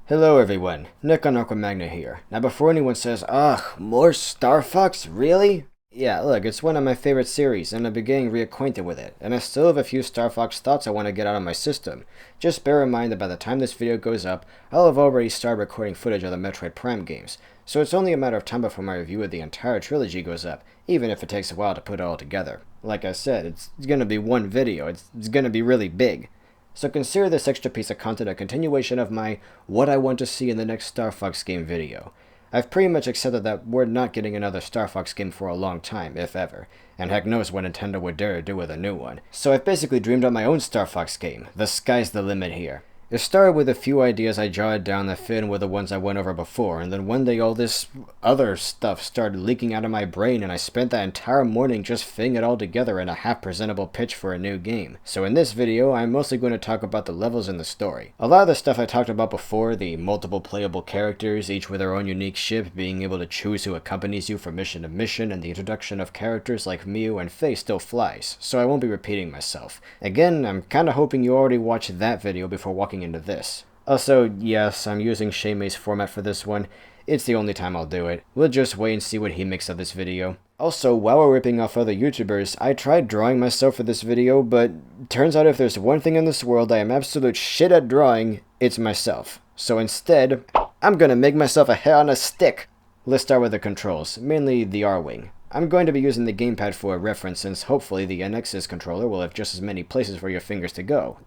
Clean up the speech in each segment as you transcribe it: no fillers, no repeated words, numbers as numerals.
Hello everyone, Nick on Aquamagna here. Now before anyone says, ugh, more Starfox? Really? Yeah, look, it's one of my favorite series, and I've been getting reacquainted with it, and I still have a few Starfox thoughts I want to get out of my system. Just bear in mind that by the time this video goes up, I'll have already started recording footage of the Metroid Prime games, so it's only a matter of time before my review of the entire trilogy goes up, even if it takes a while to put it all together. Like I said, it's gonna be one video, it's gonna be really big. So consider this extra piece of content a continuation of my what I want to see in the next Star Fox game video. I've pretty much accepted that we're not getting another Star Fox game for a long time, if ever, and heck knows what Nintendo would dare to do with a new one. So I've basically dreamed up my own Star Fox game. The sky's the limit here. It started with a few ideas I jotted down that fit in with the ones I went over before, and then one day all this other stuff started leaking out of my brain, and I spent that entire morning just fitting it all together in a half-presentable pitch for a new game. So in this video, I'm mostly going to talk about the levels and the story. A lot of the stuff I talked about before, the multiple playable characters, each with their own unique ship, being able to choose who accompanies you from mission to mission, and the introduction of characters like Mew and Faye still flies, so I won't be repeating myself. Again, I'm kinda hoping you already watched that video before walking into this. Also, yes, I'm using Shaymay's format for this one. It's the only time I'll do it. We'll just wait and see what he makes of this video. Also, while we're ripping off other YouTubers, I tried drawing myself for this video, but turns out if there's one thing in this world I am absolute shit at drawing, it's myself. So instead, I'm gonna make myself a hair on a stick. Let's start with the controls, mainly the R-Wing. I'm going to be using the gamepad for a reference since hopefully the NX's controller will have just as many places for your fingers to go.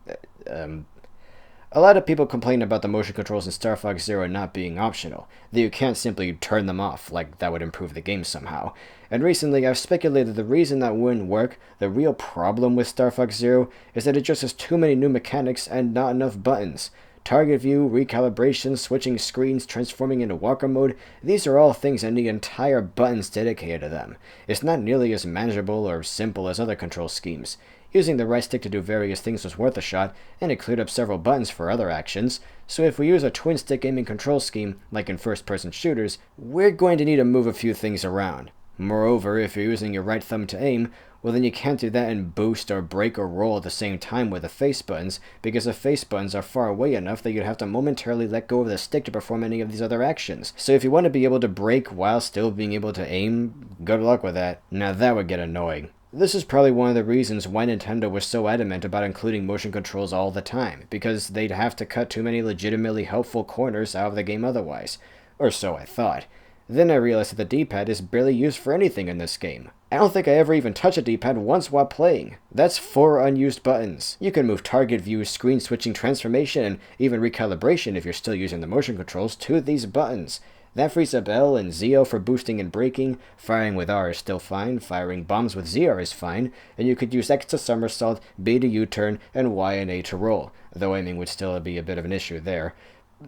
A lot of people complain about the motion controls in Star Fox Zero not being optional, that you can't simply turn them off, like that would improve the game somehow. And recently I've speculated the reason that wouldn't work, the real problem with Star Fox Zero, is that it just has too many new mechanics and not enough buttons. Target view, recalibration, switching screens, transforming into walker mode, these are all things that need entire buttons dedicated to them. It's not nearly as manageable or simple as other control schemes. Using the right stick to do various things was worth a shot, and it cleared up several buttons for other actions, so if we use a twin-stick aiming control scheme, like in first-person shooters, we're going to need to move a few things around. Moreover, if you're using your right thumb to aim, well then you can't do that and boost or break or roll at the same time with the face buttons, because the face buttons are far away enough that you'd have to momentarily let go of the stick to perform any of these other actions. So if you want to be able to break while still being able to aim, good luck with that. Now that would get annoying. This is probably one of the reasons why Nintendo was so adamant about including motion controls all the time, because they'd have to cut too many legitimately helpful corners out of the game otherwise. Or so I thought. Then I realized that the D-pad is barely used for anything in this game. I don't think I ever even touched a D-pad once while playing. That's 4 unused buttons. You can move target view, screen switching, transformation, and even recalibration if you're still using the motion controls to these buttons. That frees up L and ZL for boosting and braking, firing with R is still fine, firing bombs with ZR is fine, and you could use X to somersault, B to U-turn, and Y and A to roll, though aiming would still be a bit of an issue there.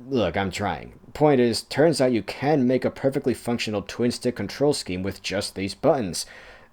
Look, I'm trying. Point is, turns out you can make a perfectly functional twin-stick control scheme with just these buttons.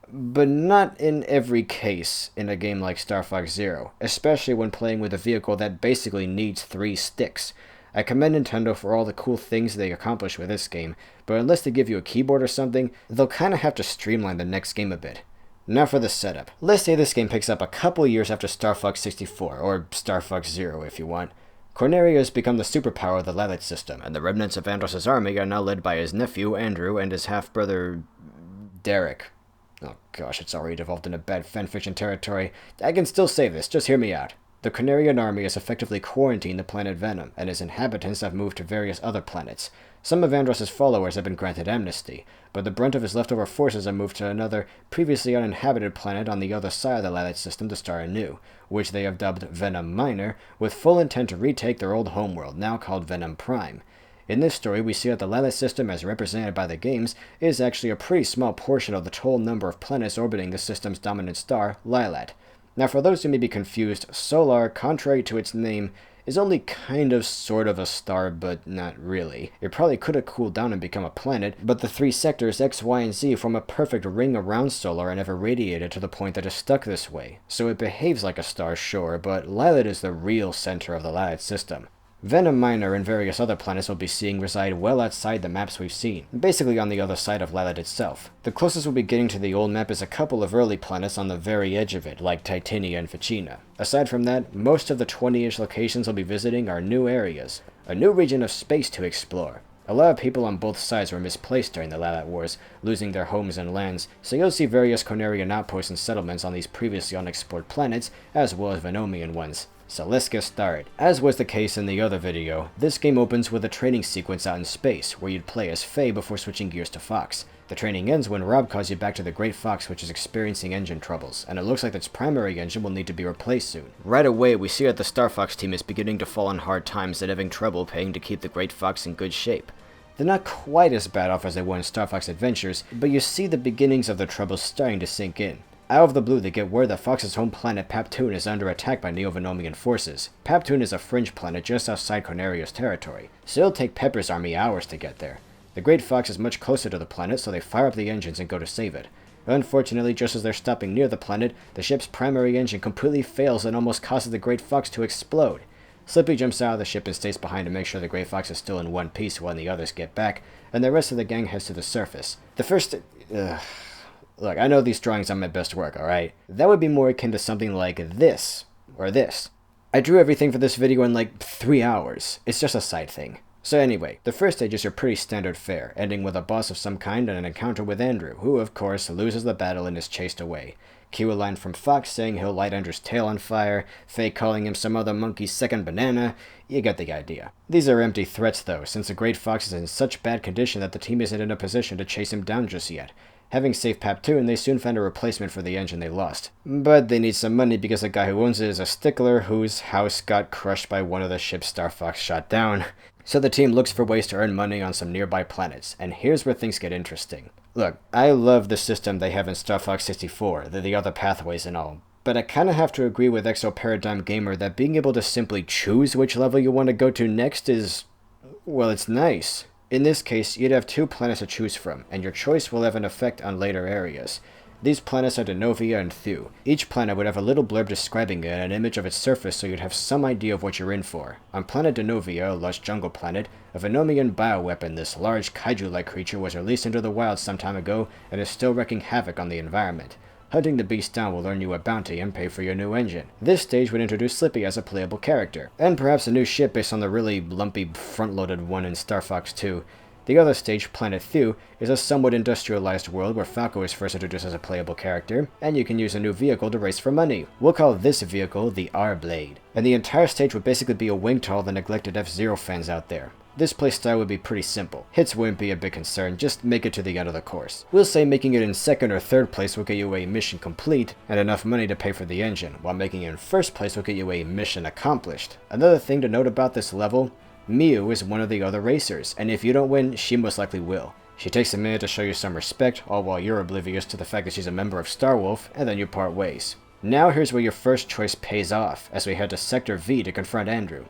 But not in every case in a game like Star Fox Zero, especially when playing with a vehicle that basically needs 3 sticks. I commend Nintendo for all the cool things they accomplish with this game, but unless they give you a keyboard or something, they'll kinda have to streamline the next game a bit. Now for the setup. Let's say this game picks up a couple years after Star Fox 64, or Star Fox Zero if you want. Corneria has become the superpower of the Lylat system, and the remnants of Andros' army are now led by his nephew, Andrew, and his half-brother, Derek. Oh gosh, it's already devolved into bad fanfiction territory. I can still say this, just hear me out. The Cornerian army has effectively quarantined the planet Venom, and its inhabitants have moved to various other planets. Some of Andros' followers have been granted amnesty, but the brunt of his leftover forces have moved to another, previously uninhabited planet on the other side of the Lylat system to start anew, which they have dubbed Venom Minor, with full intent to retake their old homeworld, now called Venom Prime. In this story, we see that the Lylat system, as represented by the games, is actually a pretty small portion of the total number of planets orbiting the system's dominant star, Lylat. Now for those who may be confused, Solar, contrary to its name, is only kind of sort of a star, but not really. It probably could have cooled down and become a planet, but the 3 sectors X, Y, and Z form a perfect ring around Solar and have irradiated to the point that it's stuck this way. So it behaves like a star, sure, but Lylat is the real center of the Lylat system. Venom Minor and various other planets we'll be seeing reside well outside the maps we've seen, basically on the other side of Lylat itself. The closest we'll be getting to the old map is a couple of early planets on the very edge of it, like Titania and Ficina. Aside from that, most of the 20-ish locations we'll be visiting are new areas. a new region of space to explore. A lot of people on both sides were misplaced during the Lalat Wars, losing their homes and lands, so you'll see various Cornerian outposts and settlements on these previously unexplored planets, as well as Venomian ones. So let's get started. As was the case in the other video, this game opens with a training sequence out in space, where you'd play as Faye before switching gears to Fox. The training ends when Rob calls you back to the Great Fox, which is experiencing engine troubles, and it looks like its primary engine will need to be replaced soon. Right away, we see that the Starfox team is beginning to fall on hard times and having trouble paying to keep the Great Fox in good shape. They're not quite as bad off as they were in Starfox Adventures, but you see the beginnings of the troubles starting to sink in. Out of the blue, they get word that Fox's home planet Paptoon is under attack by Neo-Venomian forces. Paptoon is a fringe planet just outside Corneria's territory, so it'll take Pepper's army hours to get there. The Great Fox is much closer to the planet, so they fire up the engines and go to save it. Unfortunately, just as they're stopping near the planet, the ship's primary engine completely fails and almost causes the Great Fox to explode. Slippy jumps out of the ship and stays behind to make sure the Great Fox is still in one piece when the others get back, and the rest of the gang heads to the surface. The first... Look, I know these drawings aren't my best work, alright? That would be more akin to something like this, or this. I drew everything for this video in like 3 hours. It's just a side thing. So anyway, the first stage is your pretty standard fare, ending with a boss of some kind and an encounter with Andrew, who of course loses the battle and is chased away. Cue a line from Fox saying he'll light Andrew's tail on fire, Faye calling him some other monkey's second banana. You get the idea. These are empty threats though, since the Great Fox is in such bad condition that the team isn't in a position to chase him down just yet. Having saved Paptoon, they soon find a replacement for the engine they lost. But they need some money because the guy who owns it is a stickler whose house got crushed by one of the ships Starfox shot down. So the team looks for ways to earn money on some nearby planets, and here's where things get interesting. Look, I love the system they have in Star Fox 64, the other pathways and all, but I kinda have to agree with Exo Paradigm Gamer that being able to simply choose which level you want to go to next is... well, it's nice. In this case, you'd have 2 planets to choose from, and your choice will have an effect on later areas. These planets are Denovia and Thew. Each planet would have a little blurb describing it and an image of its surface so you'd have some idea of what you're in for. On planet Denovia, a lush jungle planet, a Venomian bioweapon, this large kaiju-like creature was released into the wild some time ago and is still wreaking havoc on the environment. Hunting the beast down will earn you a bounty and pay for your new engine. This stage would introduce Slippy as a playable character, and perhaps a new ship based on the really lumpy front-loaded one in Star Fox 2. The other stage, Planet Thew, is a somewhat industrialized world where Falco is first introduced as a playable character, and you can use a new vehicle to race for money. We'll call this vehicle the R-Blade, and the entire stage would basically be a wing to all the neglected F-Zero fans out there. This playstyle would be pretty simple. Hits wouldn't be a big concern, just make it to the end of the course. We'll say making it in 2nd or 3rd place will get you a mission complete and enough money to pay for the engine, while making it in 1st place will get you a mission accomplished. Another thing to note about this level, Miu is one of the other racers, and if you don't win, she most likely will. She takes a minute to show you some respect, all while you're oblivious to the fact that she's a member of Star Wolf, and then you part ways. Now here's where your first choice pays off, as we head to Sector V to confront Andrew.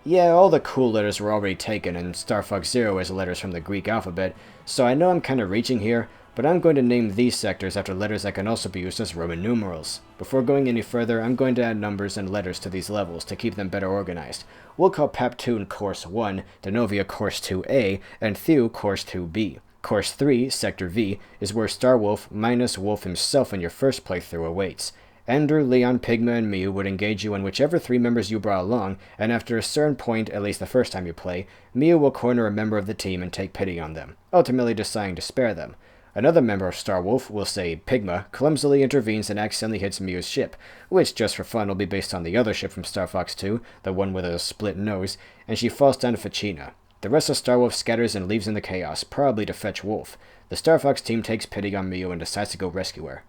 Yeah, all the cool letters were already taken, and Star Fox Zero is letters from the Greek alphabet, so I know I'm kinda reaching here, but I'm going to name these sectors after letters that can also be used as Roman numerals. Before going any further, I'm going to add numbers and letters to these levels to keep them better organized. We'll call Paptoon Course 1, Denovia Course 2A, and Thew Course 2B. Course 3, Sector V, is where Star Wolf minus Wolf himself in your first playthrough awaits. Andrew, Leon, Pigma, and Miu would engage you in whichever 3 members you brought along, and after a certain point, at least the first time you play, Miu will corner a member of the team and take pity on them, ultimately deciding to spare them. Another member of Star Wolf, we'll say Pigma, clumsily intervenes and accidentally hits Miu's ship, which, just for fun, will be based on the other ship from Star Fox 2, the one with a split nose, and she falls down to Ficina. The rest of Star Wolf scatters and leaves in the chaos, probably to fetch Wolf. The Star Fox team takes pity on Miu and decides to go rescue her.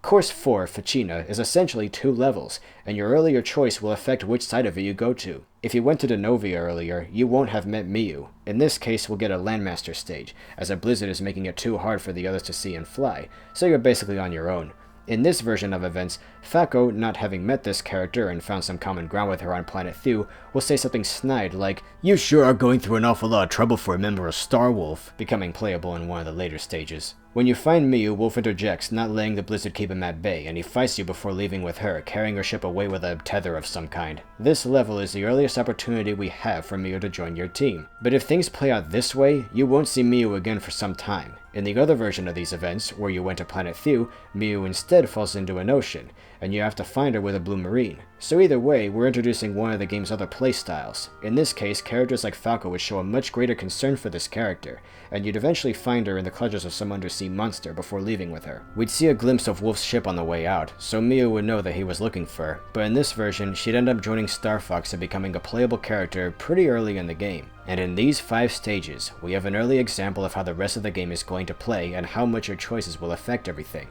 Course 4, Ficina, is essentially 2 levels, and your earlier choice will affect which side of it you go to. If you went to Denovia earlier, you won't have met Miu. In this case, we'll get a Landmaster stage, as a blizzard is making it too hard for the others to see and fly, so you're basically on your own. In this version of events, Falco, not having met this character and found some common ground with her on Planet Thew, will say something snide like, "You sure are going through an awful lot of trouble for a member of Star Wolf," becoming playable in one of the later stages. When you find Miu, Wolf interjects, not letting the blizzard keep him at bay, and he fights you before leaving with her, carrying her ship away with a tether of some kind. This level is the earliest opportunity we have for Miu to join your team. But if things play out this way, you won't see Miu again for some time. In the other version of these events, where you went to Planet Thew, Miu instead falls into an ocean, and you have to find her with a blue marine. So either way, we're introducing one of the game's other playstyles. In this case, characters like Falco would show a much greater concern for this character, and you'd eventually find her in the clutches of some undersea monster before leaving with her. We'd see a glimpse of Wolf's ship on the way out, so Miu would know that he was looking for her, but in this version, she'd end up joining Starfox and becoming a playable character pretty early in the game. And in these 5 stages, we have an early example of how the rest of the game is going to play and how much your choices will affect everything.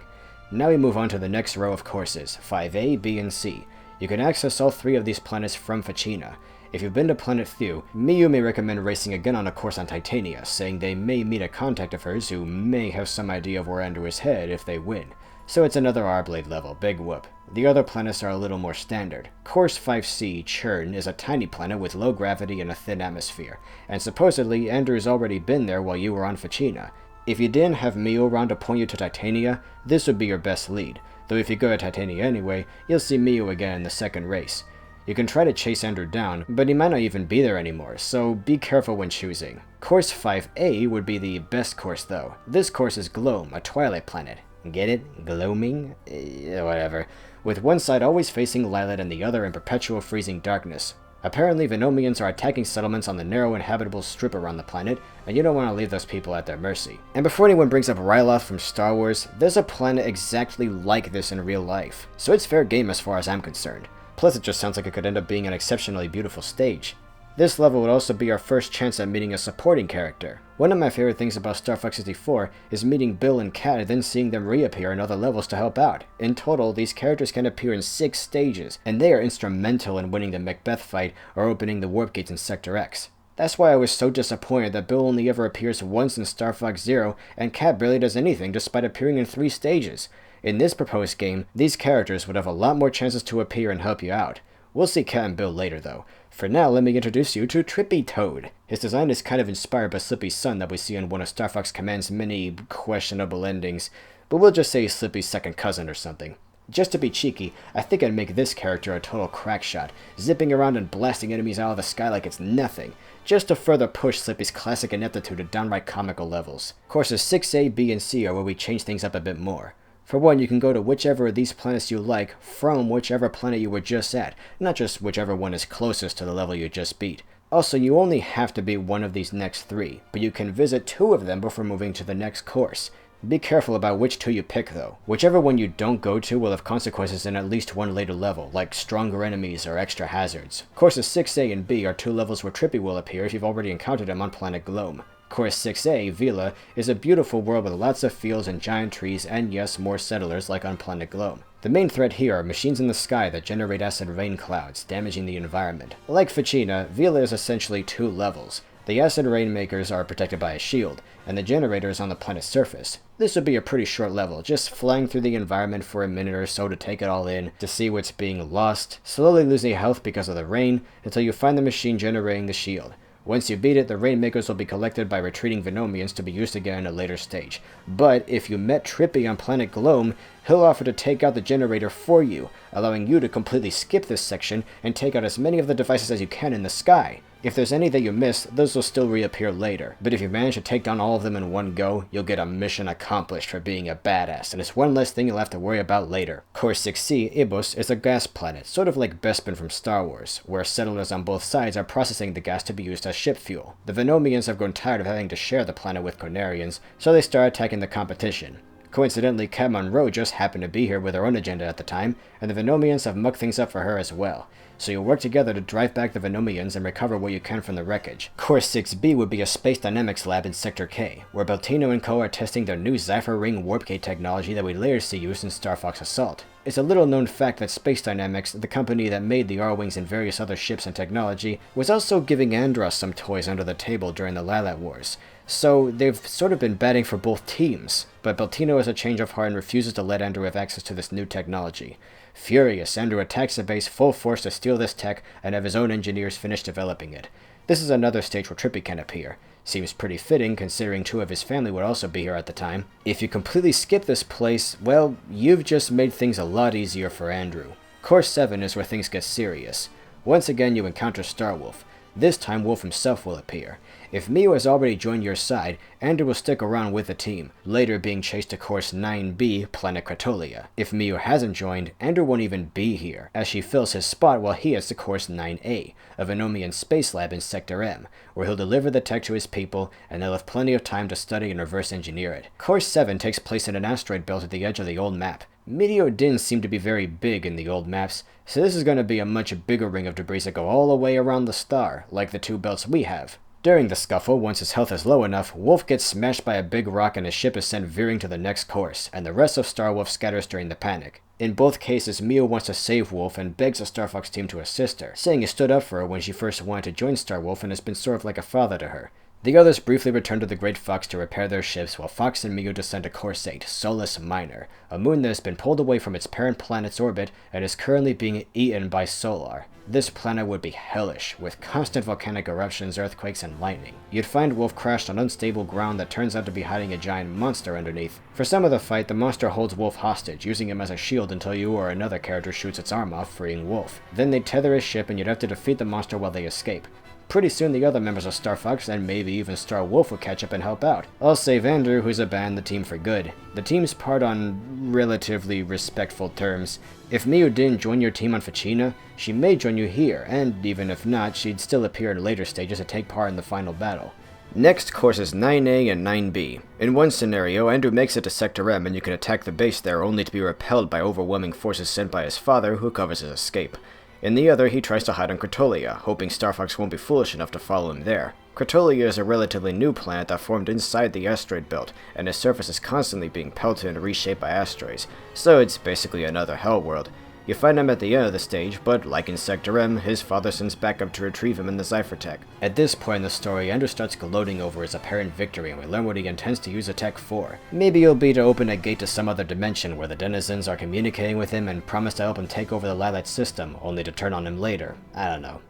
Now we move on to the next row of courses, 5A, B, and C. You can access all 3 of these planets from Fachina. If you've been to Planet Thew, Miu may recommend racing again on a course on Titania, saying they may meet a contact of hers who may have some idea of where Andrew is headed if they win. So it's another R-Blade level, big whoop. The other planets are a little more standard. Course 5C, Churn, is a tiny planet with low gravity and a thin atmosphere, and supposedly Andrew's already been there while you were on Fachina. If you didn't have Miu around to point you to Titania, this would be your best lead, though if you go to Titania anyway, you'll see Miu again in the second race. You can try to chase Andrew down, but he might not even be there anymore, so be careful when choosing. Course 5A would be the best course though. This course is Gloam, a twilight planet. Get it? Gloaming? Whatever. With one side always facing Lilith and the other in perpetual freezing darkness. Apparently Venomians are attacking settlements on the narrow inhabitable strip around the planet, and you don't want to leave those people at their mercy. And before anyone brings up Ryloth from Star Wars, there's a planet exactly like this in real life, so it's fair game as far as I'm concerned. Plus it just sounds like it could end up being an exceptionally beautiful stage. This level would also be our first chance at meeting a supporting character. One of my favorite things about Star Fox 64 is meeting Bill and Kat and then seeing them reappear in other levels to help out. In total, these characters can appear in 6 stages, and they are instrumental in winning the Macbeth fight or opening the warp gates in Sector X. That's why I was so disappointed that Bill only ever appears once in Star Fox Zero, and Kat barely does anything despite appearing in 3 stages. In this proposed game, these characters would have a lot more chances to appear and help you out. We'll see Kat and Bill later though. For now, let me introduce you to Trippy Toad. His design is kind of inspired by Slippy's son that we see in one of Star Fox Command's many questionable endings, but we'll just say he's Slippy's second cousin or something. Just to be cheeky, I think I'd make this character a total crack shot, zipping around and blasting enemies out of the sky like it's nothing, just to further push Slippy's classic ineptitude to downright comical levels. Courses 6A, B, and C are where we change things up a bit more. For one, you can go to whichever of these planets you like from whichever planet you were just at, not just whichever one is closest to the level you just beat. Also, you only have to be one of these next 3, but you can visit 2 of them before moving to the next course. Be careful about which 2 you pick though. Whichever one you don't go to will have consequences in at least one later level, like stronger enemies or extra hazards. Courses 6A and B are 2 levels where Trippy will appear if you've already encountered him on planet Gloam. Course 6A, Vila, is a beautiful world with lots of fields and giant trees and yes, more settlers like on planet Gloam. The main threat here are machines in the sky that generate acid rain clouds, damaging the environment. Like Fachina, Vila is essentially 2 levels. The acid rainmakers are protected by a shield, and the generator is on the planet's surface. This would be a pretty short level, just flying through the environment for a minute or so to take it all in, to see what's being lost, slowly losing health because of the rain, until you find the machine generating the shield. Once you beat it, the Rainmakers will be collected by retreating Venomians to be used again in a later stage. But if you met Trippy on planet Gloam, he'll offer to take out the generator for you, allowing you to completely skip this section and take out as many of the devices as you can in the sky. If there's any that you miss, those will still reappear later, but if you manage to take down all of them in one go, you'll get a mission accomplished for being a badass, and it's one less thing you'll have to worry about later. Course 6C, Ibus, is a gas planet, sort of like Bespin from Star Wars, where settlers on both sides are processing the gas to be used as ship fuel. The Venomians have grown tired of having to share the planet with Cornarians, so they start attacking the competition. Coincidentally, Kat Monroe just happened to be here with her own agenda at the time, and the Venomians have mucked things up for her as well. So you'll work together to drive back the Venomians and recover what you can from the wreckage. Course 6B would be a space dynamics lab in Sector K, where Beltino and co are testing their new Zephyr Ring warp gate technology that we later see used in Star Fox Assault. It's a little known fact that Space Dynamics, the company that made the R-Wings and various other ships and technology, was also giving Andros some toys under the table during the Lilat Wars. So they've sort of been batting for both teams, but Beltino has a change of heart and refuses to let Andrew have access to this new technology. Furious, Andrew attacks the base full force to steal this tech and have his own engineers finish developing it. This is another stage where Trippy can appear. Seems pretty fitting considering 2 of his family would also be here at the time. If you completely skip this place, well, you've just made things a lot easier for Andrew. Course 7 is where things get serious. Once again you encounter Starwolf. This time Wolf himself will appear. If Mio has already joined your side, Andrew will stick around with the team, later being chased to course 9B, Planet Cratolia. If Mio hasn't joined, Andrew won't even be here, as she fills his spot while he heads to course 9A, a Venomian space lab in Sector M, where he'll deliver the tech to his people, and they'll have plenty of time to study and reverse engineer it. Course 7 takes place in an asteroid belt at the edge of the old map. Meteor didn't seem to be very big in the old maps, so this is going to be a much bigger ring of debris that go all the way around the star, like the two belts we have. During the scuffle, once his health is low enough, Wolf gets smashed by a big rock and his ship is sent veering to the next course, and the rest of Star Wolf scatters during the panic. In both cases, Mio wants to save Wolf and begs the Starfox team to assist her, saying he stood up for her when she first wanted to join Star Wolf and has been sort of like a father to her. The others briefly return to the Great Fox to repair their ships while Fox and Mio descend to Course 8, Solus Minor, a moon that has been pulled away from its parent planet's orbit and is currently being eaten by Solar. This planet would be hellish, with constant volcanic eruptions, earthquakes, and lightning. You'd find Wolf crashed on unstable ground that turns out to be hiding a giant monster underneath. For some of the fight, the monster holds Wolf hostage, using him as a shield until you or another character shoots its arm off, freeing Wolf. Then they tether his ship and you'd have to defeat the monster while they escape. Pretty soon the other members of Starfox, and maybe even Star Wolf, will catch up and help out. I'll save Andrew, who's abandoned the team for good. The teams part on relatively respectful terms. If Mio didn't join your team on Ficina, she may join you here, and even if not, she'd still appear in later stages to take part in the final battle. Next, courses 9A and 9B. In one scenario, Andrew makes it to Sector M and you can attack the base there only to be repelled by overwhelming forces sent by his father, who covers his escape. In the other, he tries to hide on Cratolia, hoping Starfox won't be foolish enough to follow him there. Cratolia is a relatively new planet that formed inside the asteroid belt, and its surface is constantly being pelted and reshaped by asteroids, so it's basically another hell world. You find him at the end of the stage, but like in Sector M, his father sends backup to retrieve him in the Zypher-Tech. At this point in the story, Andrew starts gloating over his apparent victory and we learn what he intends to use the tech for. Maybe it'll be to open a gate to some other dimension where the denizens are communicating with him and promise to help him take over the Lilat system, only to turn on him later. I don't know.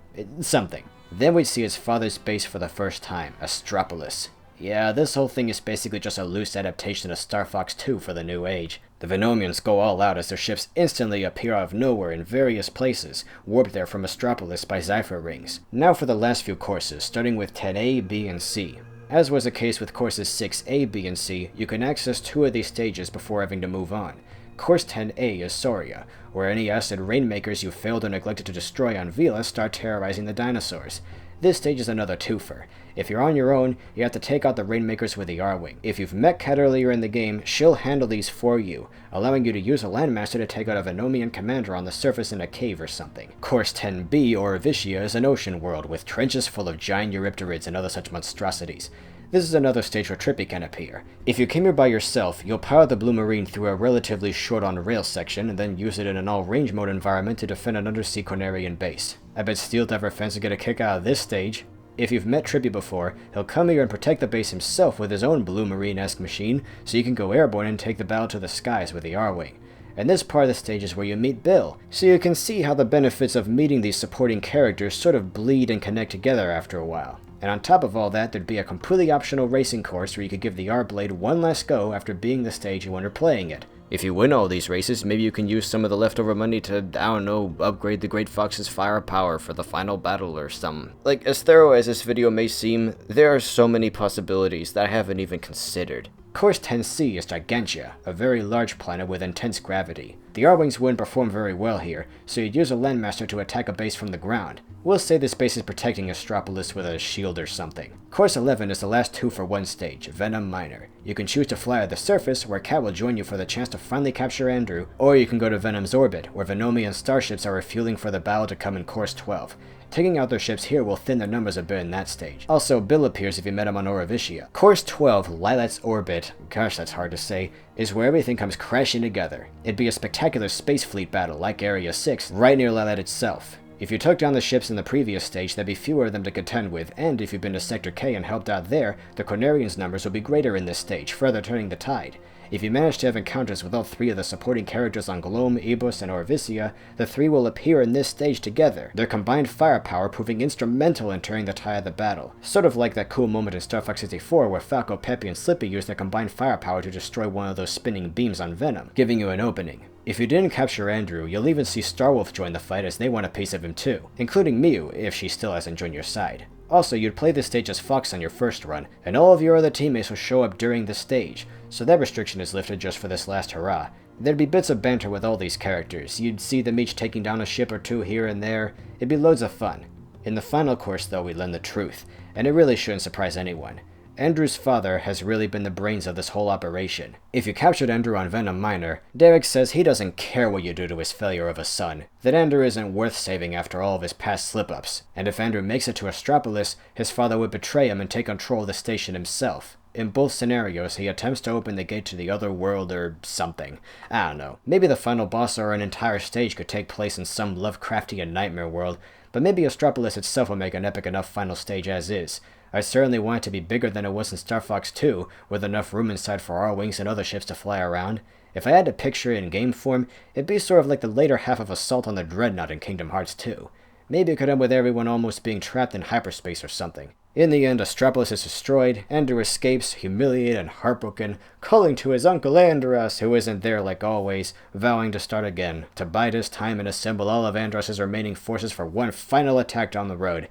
Something. Then we'd see his father's base for the first time, Astropolis. Yeah, this whole thing is basically just a loose adaptation of Star Fox 2 for the new age. The Venomians go all out as their ships instantly appear out of nowhere in various places, warped there from Astropolis by Zypher rings. Now for the last few courses, starting with 10A, B, and C. As was the case with courses 6A, B, and C, you can access 2 of these stages before having to move on. Course 10A is Soria, where any acid rainmakers you failed or neglected to destroy on Vila start terrorizing the dinosaurs. This stage is another twofer. If you're on your own, you have to take out the Rainmakers with the R-Wing. If you've met Kat earlier in the game, she'll handle these for you, allowing you to use a Landmaster to take out a Venomian commander on the surface in a cave or something. Course 10B, or Vishia, is an ocean world with trenches full of giant Eurypterids and other such monstrosities. This is another stage where Trippy can appear. If you came here by yourself, you'll power the Blue Marine through a relatively short on-rail section and then use it in an all-range mode environment to defend an undersea Cornerian base. I bet Steel Diver fans will get a kick out of this stage. If you've met Trippy before, he'll come here and protect the base himself with his own Blue Marine-esque machine, so you can go airborne and take the battle to the skies with the R-Wing. And this part of the stage is where you meet Bill, so you can see how the benefits of meeting these supporting characters sort of bleed and connect together after a while. And on top of all that, there'd be a completely optional racing course where you could give the R-Blade one last go after being the stage when you're playing it. If you win all these races, maybe you can use some of the leftover money to, I don't know, upgrade the Great Fox's firepower for the final battle or something. Like, as thorough as this video may seem, there are so many possibilities that I haven't even considered. Course 10C is Gigantia, a very large planet with intense gravity. The R-Wings wouldn't perform very well here, so you'd use a Landmaster to attack a base from the ground. We'll say this base is protecting Astropolis with a shield or something. Course 11 is the last 2 for one stage, Venom Minor. You can choose to fly at the surface, where Kat will join you for the chance to finally capture Andrew, or you can go to Venom's orbit, where Venomian starships are refueling for the battle to come in Course 12. Taking out their ships here will thin their numbers a bit in that stage. Also, Bill appears if you met him on Orovishia. Course 12, Lilat's orbit, gosh that's hard to say, is where everything comes crashing together. It'd be a spectacular space fleet battle like Area 6, right near Lilat itself. If you took down the ships in the previous stage, there'd be fewer of them to contend with, and if you've been to Sector K and helped out there, the Cornerians' numbers will be greater in this stage, further turning the tide. If you manage to have encounters with all 3 of the supporting characters on Glome, Ebos, and Orvisia, the 3 will appear in this stage together, their combined firepower proving instrumental in turning the tide of the battle. Sort of like that cool moment in Star Fox 64 where Falco, Peppy, and Slippy use their combined firepower to destroy one of those spinning beams on Venom, giving you an opening. If you didn't capture Andrew, you'll even see Starwolf join the fight as they want a piece of him too, including Miu if she still hasn't joined your side. Also, you'd play this stage as Fox on your first run, and all of your other teammates will show up during the stage, so that restriction is lifted just for this last hurrah. There'd be bits of banter with all these characters. You'd see them each taking down a ship or two here and there. It'd be loads of fun. In the final course, though, we learn the truth, and it really shouldn't surprise anyone. Andrew's father has really been the brains of this whole operation. If you captured Andrew on Venom Minor, Derek says he doesn't care what you do to his failure of a son, that Andrew isn't worth saving after all of his past slip-ups, and if Andrew makes it to Astropolis, his father would betray him and take control of the station himself. In both scenarios, he attempts to open the gate to the other world or something. I don't know. Maybe the final boss or an entire stage could take place in some Lovecraftian nightmare world, but maybe Astropolis itself will make an epic enough final stage as is. I certainly want it to be bigger than it was in Star Fox 2, with enough room inside for our wings and other ships to fly around. If I had to picture it in game form, it'd be sort of like the later half of Assault on the Dreadnought in Kingdom Hearts 2. Maybe it could end with everyone almost being trapped in hyperspace or something. In the end, Astropolis is destroyed, Andrew escapes, humiliated and heartbroken, calling to his Uncle Andros, who isn't there like always, vowing to start again, to bide his time and assemble all of Andros' remaining forces for one final attack down the road.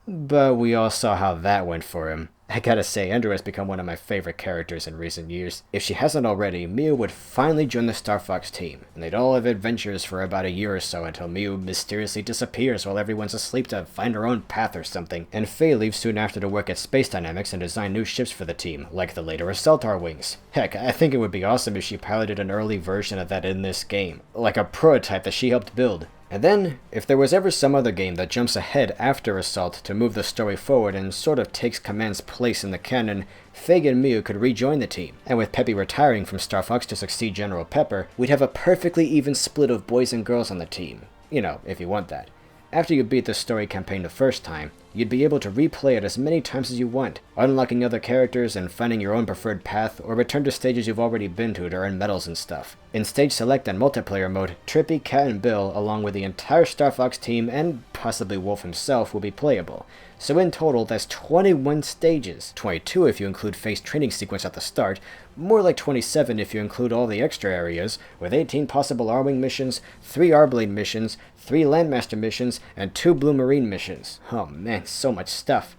But we all saw how that went for him. I gotta say, Andrew has become one of my favorite characters in recent years. If she hasn't already, Miu would finally join the Starfox team, and they'd all have adventures for about a year or so until Miu mysteriously disappears while everyone's asleep to find her own path or something, and Faye leaves soon after to work at Space Dynamics and design new ships for the team, like the later Assaultar wings. Heck, I think it would be awesome if she piloted an early version of that in this game, like a prototype that she helped build. And then, if there was ever some other game that jumps ahead after Assault to move the story forward and sort of takes Command's place in the canon, Faye and Miu could rejoin the team. And with Peppy retiring from Star Fox to succeed General Pepper, we'd have a perfectly even split of boys and girls on the team. You know, if you want that. After you beat the story campaign the first time, you'd be able to replay it as many times as you want, unlocking other characters and finding your own preferred path, or return to stages you've already been to earn medals and stuff. In Stage Select and Multiplayer mode, Trippy, Cat, and Bill, along with the entire Star Fox team and possibly Wolf himself, will be playable. So in total, that's 21 stages. 22 if you include Faye's training sequence at the start, more like 27 if you include all the extra areas, with 18 possible R-Wing missions, 3 R-Blade missions, 3 Landmaster missions, and 2 Blue Marine missions. Oh man, so much stuff.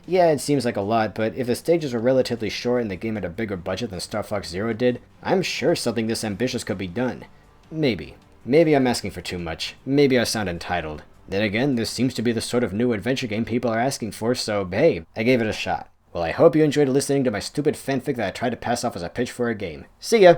Yeah, it seems like a lot, but if the stages were relatively short and the game had a bigger budget than Star Fox Zero did, I'm sure something this ambitious could be done. Maybe. Maybe I'm asking for too much. Maybe I sound entitled. Then again, this seems to be the sort of new adventure game people are asking for, so hey, I gave it a shot. Well, I hope you enjoyed listening to my stupid fanfic that I tried to pass off as a pitch for a game. See ya!